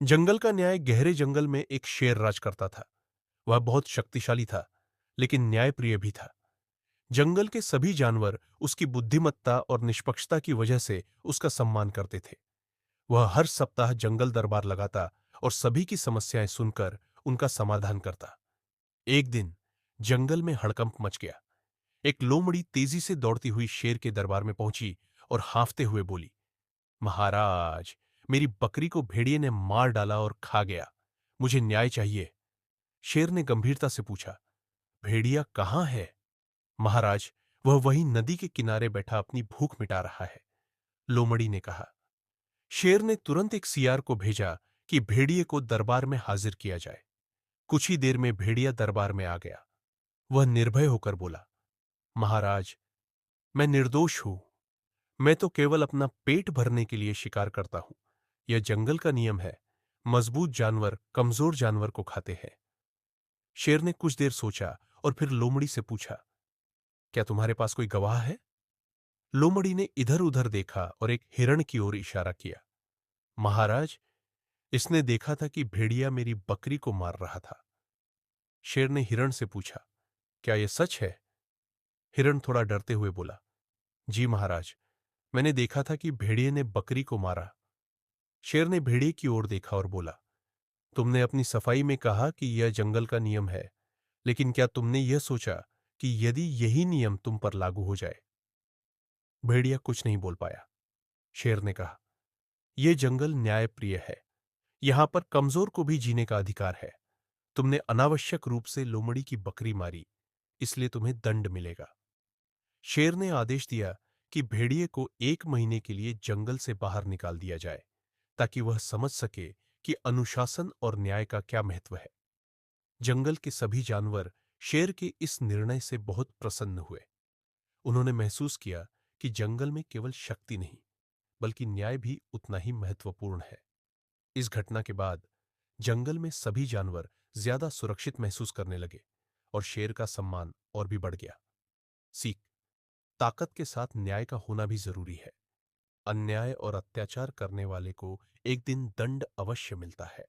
जंगल का न्याय गहरे जंगल में एक शेर राज करता था। वह बहुत शक्तिशाली था, लेकिन न्यायप्रिय भी था। जंगल के सभी जानवर उसकी बुद्धिमत्ता और निष्पक्षता की वजह से उसका सम्मान करते थे। वह हर सप्ताह जंगल दरबार लगाता और सभी की समस्याएं सुनकर उनका समाधान करता। एक दिन जंगल में हड़कंप मच गया। एक लोमड़ी तेजी से दौड़ती हुई शेर के दरबार में पहुंची और हांफते हुए बोली, महाराज, मेरी बकरी को भेड़िए ने मार डाला और खा गया। मुझे न्याय चाहिए। शेर ने गंभीरता से पूछा, भेड़िया कहाँ है? महाराज, वह वहीं नदी के किनारे बैठा अपनी भूख मिटा रहा है, लोमड़ी ने कहा। शेर ने तुरंत एक सियार को भेजा कि भेड़िए को दरबार में हाजिर किया जाए। कुछ ही देर में भेड़िया दरबार में आ गया। वह निर्भय होकर बोला, महाराज, मैं निर्दोष हूं। मैं तो केवल अपना पेट भरने के लिए शिकार करता हूं। यह जंगल का नियम है। मजबूत जानवर कमजोर जानवर को खाते हैं। शेर ने कुछ देर सोचा और फिर लोमड़ी से पूछा, क्या तुम्हारे पास कोई गवाह है? लोमड़ी ने इधर उधर देखा और एक हिरण की ओर इशारा किया। महाराज, इसने देखा था कि भेड़िया मेरी बकरी को मार रहा था। शेर ने हिरण से पूछा, क्या यह सच है? हिरण थोड़ा डरते हुए बोला, जी महाराज, मैंने देखा था कि भेड़िए ने बकरी को मारा। शेर ने भेड़िए की ओर देखा और बोला, तुमने अपनी सफाई में कहा कि यह जंगल का नियम है, लेकिन क्या तुमने यह सोचा कि यदि यही नियम तुम पर लागू हो जाए? भेड़िया कुछ नहीं बोल पाया। शेर ने कहा, यह जंगल न्यायप्रिय है। यहां पर कमजोर को भी जीने का अधिकार है। तुमने अनावश्यक रूप से लोमड़ी की बकरी मारी, इसलिए तुम्हें दंड मिलेगा। शेर ने आदेश दिया कि भेड़िए को 1 महीने के लिए जंगल से बाहर निकाल दिया जाए, ताकि वह समझ सके कि अनुशासन और न्याय का क्या महत्व है। जंगल के सभी जानवर शेर के इस निर्णय से बहुत प्रसन्न हुए। उन्होंने महसूस किया कि जंगल में केवल शक्ति नहीं, बल्कि न्याय भी उतना ही महत्वपूर्ण है। इस घटना के बाद जंगल में सभी जानवर ज्यादा सुरक्षित महसूस करने लगे और शेर का सम्मान और भी बढ़ गया। सीख, ताकत के साथ न्याय का होना भी जरूरी है। अन्याय और अत्याचार करने वाले को एक दिन दंड अवश्य मिलता है।